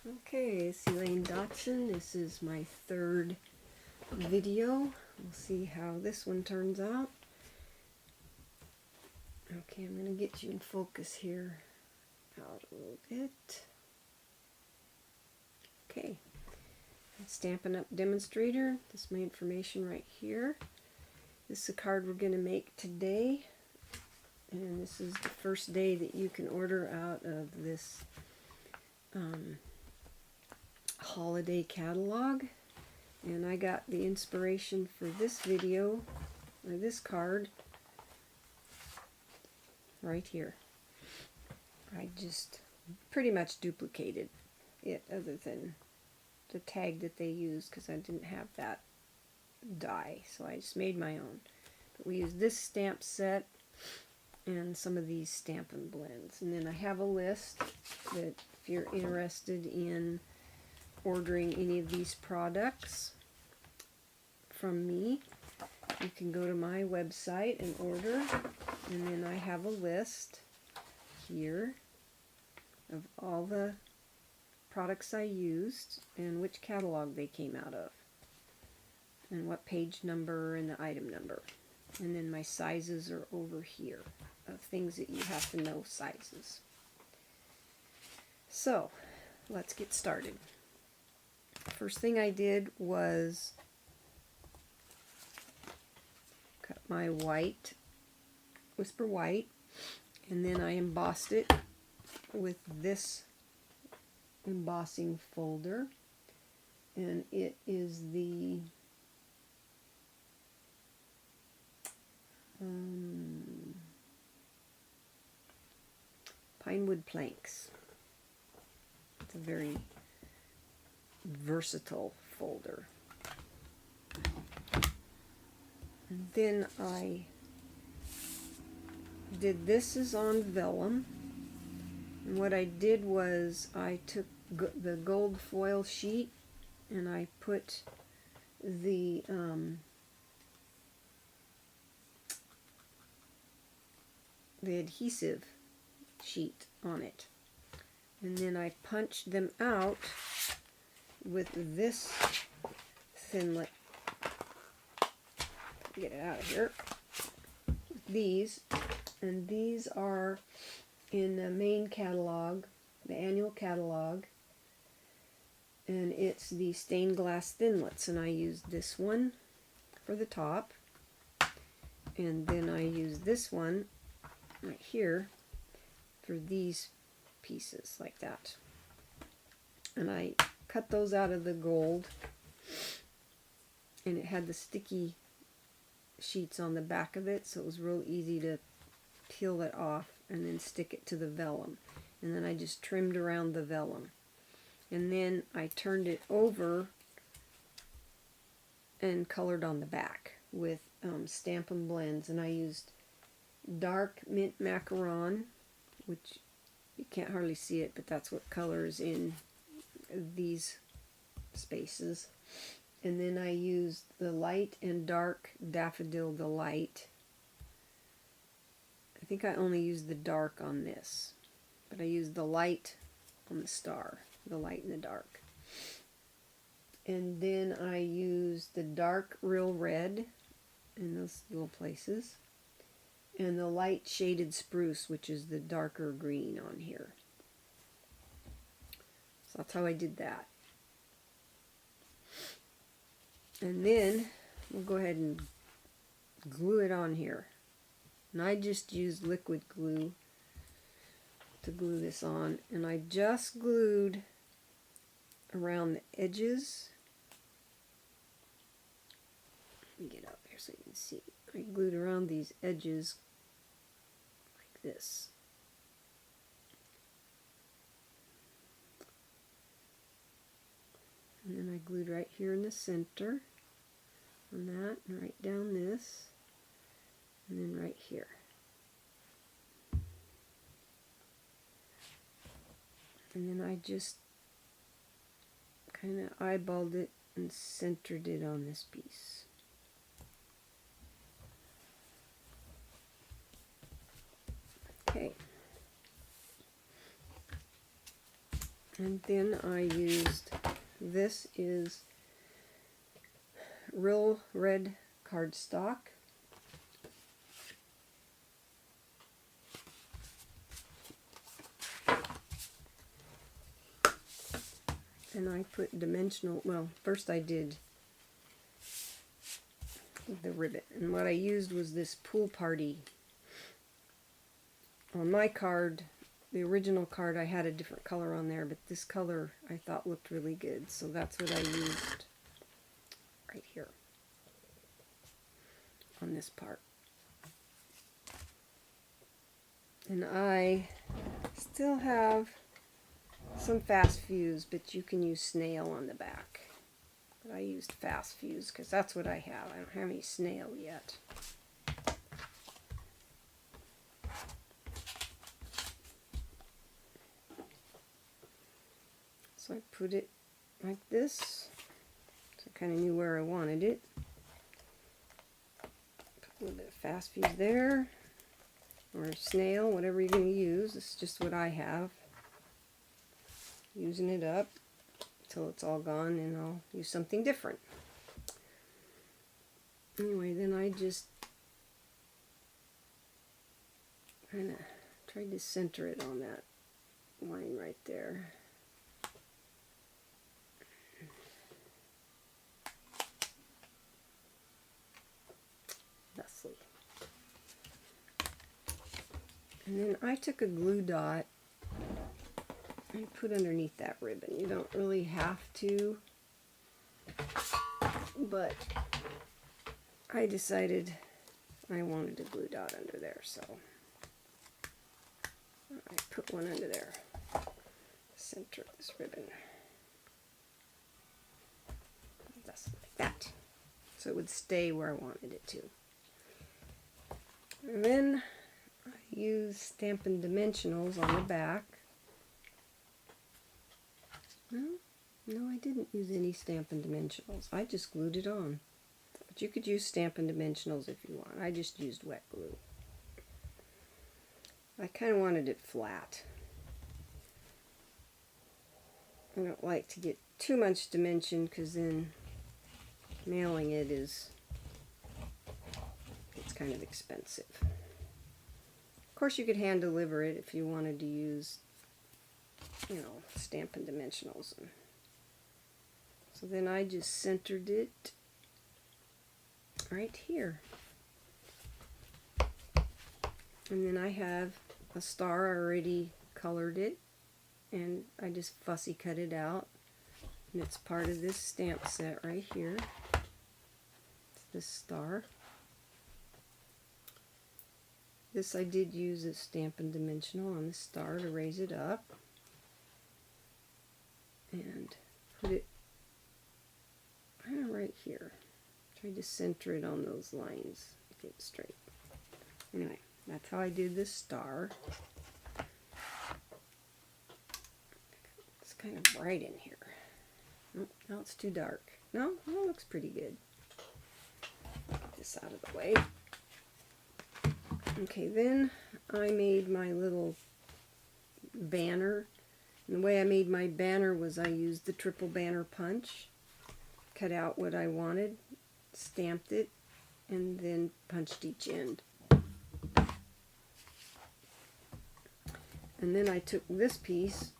Okay, it's Elaine Dotson. This is my third video. We'll see how this one turns out. Okay, I'm going to get you in focus here out a little bit. Okay, Stampin' Up! Demonstrator. This is my information right here. This is a card we're going to make today. And this is the first day that you can order out of this holiday catalog. And I got the inspiration for this video, or this card, right here. I just pretty much duplicated it, other than the tag that they used, because I didn't have that die, so I just made my own. But we used this stamp set and some of these Stampin' blends. And then I have a list that if you're interested in ordering any of these products from me, you can go to my website and order. And then I have a list here of all the products I used and which catalog they came out of, and what page number and the item number. And then my sizes are over here of things that you have to know sizes. So let's get started. First thing I did was cut my white, Whisper White, and then I embossed it with this embossing folder, and it is the Pinewood Planks. It's a very versatile folder. And then I did this is on vellum, and what I did was I took the gold foil sheet and I put the adhesive sheet on it, and then I punched them out with this thinlet. Get it out of here. These, and these are in the main catalog, the annual catalog, and it's the stained glass thinlets, and I used this one for the top, and then I used this one right here for these pieces like that, and I cut those out of the gold, and it had the sticky sheets on the back of it, so it was real easy to peel it off and then stick it to the vellum. And then I just trimmed around the vellum, and then I turned it over and colored on the back with Stampin' blends, and I used dark mint macaron, which you can't hardly see it, but that's what colors in these spaces. And then I used the light and dark Daffodil Delight. I think I only used the dark on this, but I used the light on the star, the light and the dark. And then I used the dark Real Red in those little places, and the light Shaded Spruce, which is the darker green on here. So that's how I did that. And then we'll go ahead and glue it on here. And I just used liquid glue to glue this on, and I just glued around the edges. Let me get up here so you can see. I glued around these edges like this. And then I glued right here in the center on that, and right down this, and then right here. And then I just kind of eyeballed it and centered it on this piece. Okay. And then I used, this is real red cardstock. And I put dimensional, well, first I did the ribbon. And what I used was this pool party. On my card, the original card, I had a different color on there, but this color I thought looked really good. So that's what I used right here on this part. And I still have some fast fuse, but you can use snail on the back. But I used fast fuse because that's what I have. I don't have any snail yet. So I put it like this. So I kind of knew where I wanted it. Put a little bit of fast fuse there, or snail, whatever you're going to use. This is just what I have. Using it up until it's all gone, and I'll use something different. Anyway, then I just kind of tried to center it on that line right there. Thusly. And then I took a glue dot and put underneath that ribbon. You don't really have to, but I decided I wanted a glue dot under there, so I put one under there. Center this ribbon. Just like that. So it would stay where I wanted it to. And then I use Stampin' Dimensionals on the back. No, I didn't use any Stampin' Dimensionals. I just glued it on. But you could use Stampin' Dimensionals if you want. I just used wet glue. I kind of wanted it flat. I don't like to get too much dimension because then mailing it it's kind of expensive. Of course, you could hand deliver it if you wanted to use, you know, Stampin' Dimensionals. So then I just centered it right here. And then I have a star already colored it, and I just fussy cut it out. And it's part of this stamp set right here. It's this star. This I did use a Stampin' Dimensional on the star to raise it up. And put it kind of right here. Try to center it on those lines. Get it straight. Anyway, that's how I did this star. It's kind of bright in here. Oh, now it's too dark. No, it looks pretty good. Get this out of the way. Okay, then I made my little banner. And the way I made my banner was I used the triple banner punch, cut out what I wanted, stamped it, and then punched each end. And then I took this piece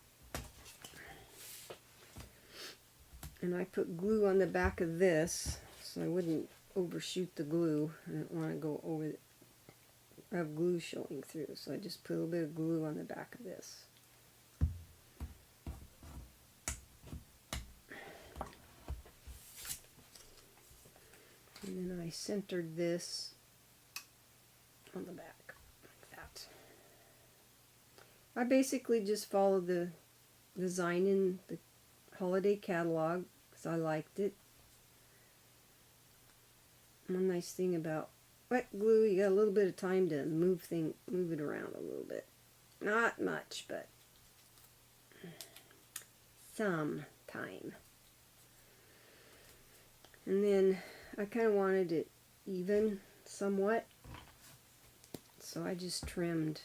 and I put glue on the back of this so I wouldn't overshoot the glue. I didn't want to go over the of glue showing through, so I just put a little bit of glue on the back of this. And then I centered this on the back, like that. I basically just followed the design in the holiday catalog because I liked it. One nice thing about wet glue, you got a little bit of time to move it around a little bit. Not much, but some time. And then I kind of wanted it even somewhat, so I just trimmed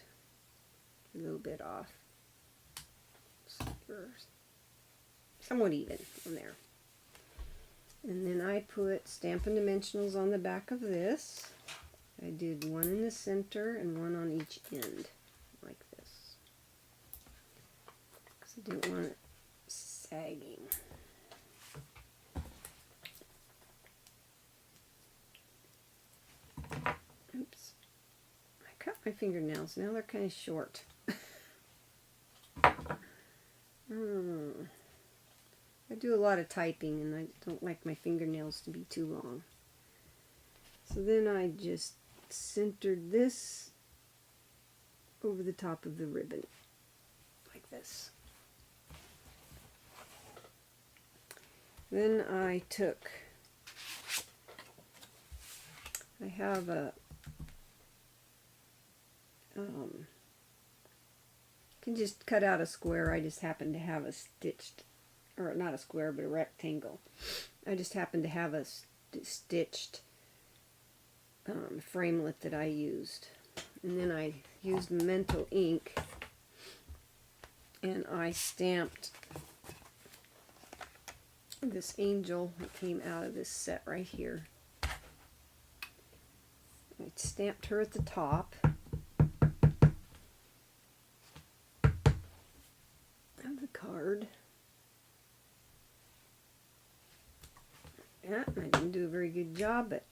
a little bit off. So somewhat even on there. And then I put Stampin' Dimensionals on the back of this. I did one in the center and one on each end, like this. Because I didn't want it sagging. Oops. I cut my fingernails. Now they're kind of short. I do a lot of typing and I don't like my fingernails to be too long. So then I just centered this over the top of the ribbon, like this. Then I have a, can just cut out a square. I just happen to have a stitched, or not a square, but a rectangle. I just happen to have a stitched framelit that I used. And then I used Memento ink and I stamped this angel that came out of this set right here. I stamped her at the top of the card. Yeah, I didn't do a very good job, but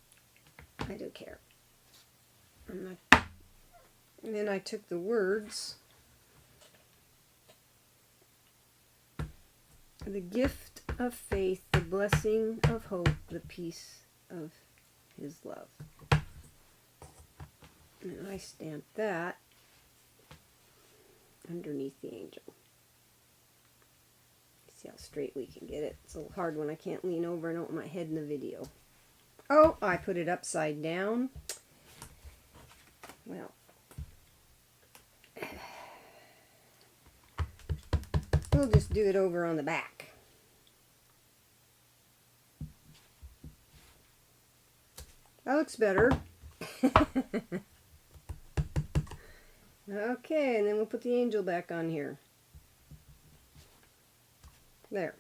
I don't care. And then I took the words, the gift of faith, the blessing of hope, the peace of his love. And I stamped that underneath the angel. See how straight we can get it. It's a little hard when I can't lean over and I don't want my head in the video. Oh, I put it upside down. Well, we'll just do it over on the back. That looks better. Okay, and then we'll put the angel back on here. There.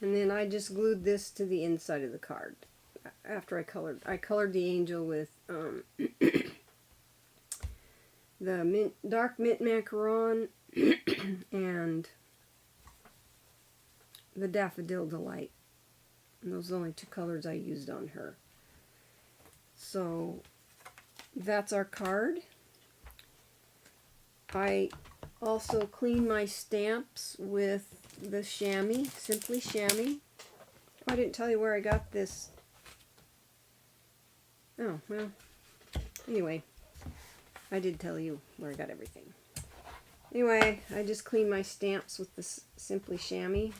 And then I just glued this to the inside of the card. After I colored the angel with the dark mint macaron and the daffodil delight. And those are the only two colors I used on her. So that's our card. I also cleaned my stamps with the chamois, Simply Chamois. Oh, I didn't tell you where I got this. Oh, well, anyway, I did tell you where I got everything. Anyway, I just cleaned my stamps with this Simply Chamois.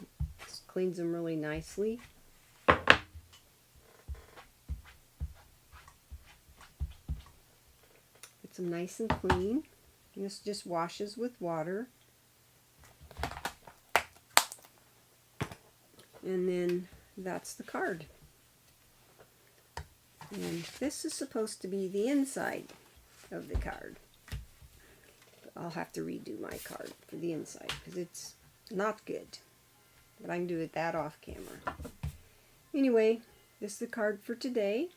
This cleans them really nicely. Gets them nice and clean. And this just washes with water. And then that's the card. And this is supposed to be the inside of the card. But I'll have to redo my card for the inside because it's not good. But I can do it that off camera. Anyway, this is the card for today.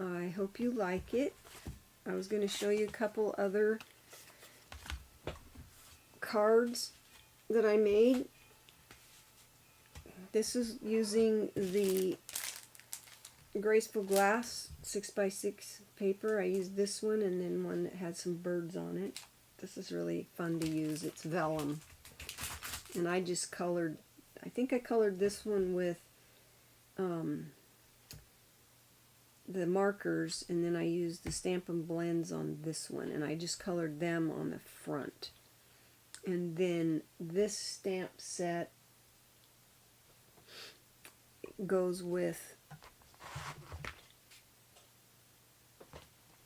I hope you like it. I was going to show you a couple other cards that I made. This is using the Graceful Glass 6x6 paper. I used this one and then one that had some birds on it. This is really fun to use. It's vellum. And I just colored, I think I colored this one with the markers, and then I used the Stampin' Blends on this one, and I just colored them on the front. And then this stamp set goes with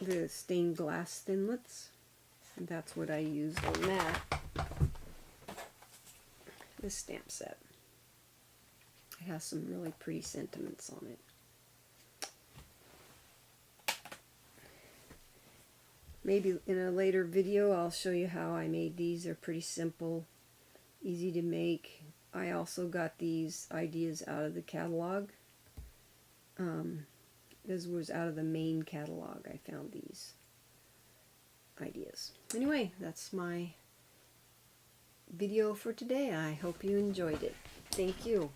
the stained glass thinlits, and that's what I used on that. This stamp set. It has some really pretty sentiments on it. Maybe in a later video I'll show you how I made these. They're pretty simple easy to make. I also got these ideas out of the catalog. This was out of the main catalog. I found these ideas. Anyway, that's my video for today. I hope you enjoyed it. Thank you.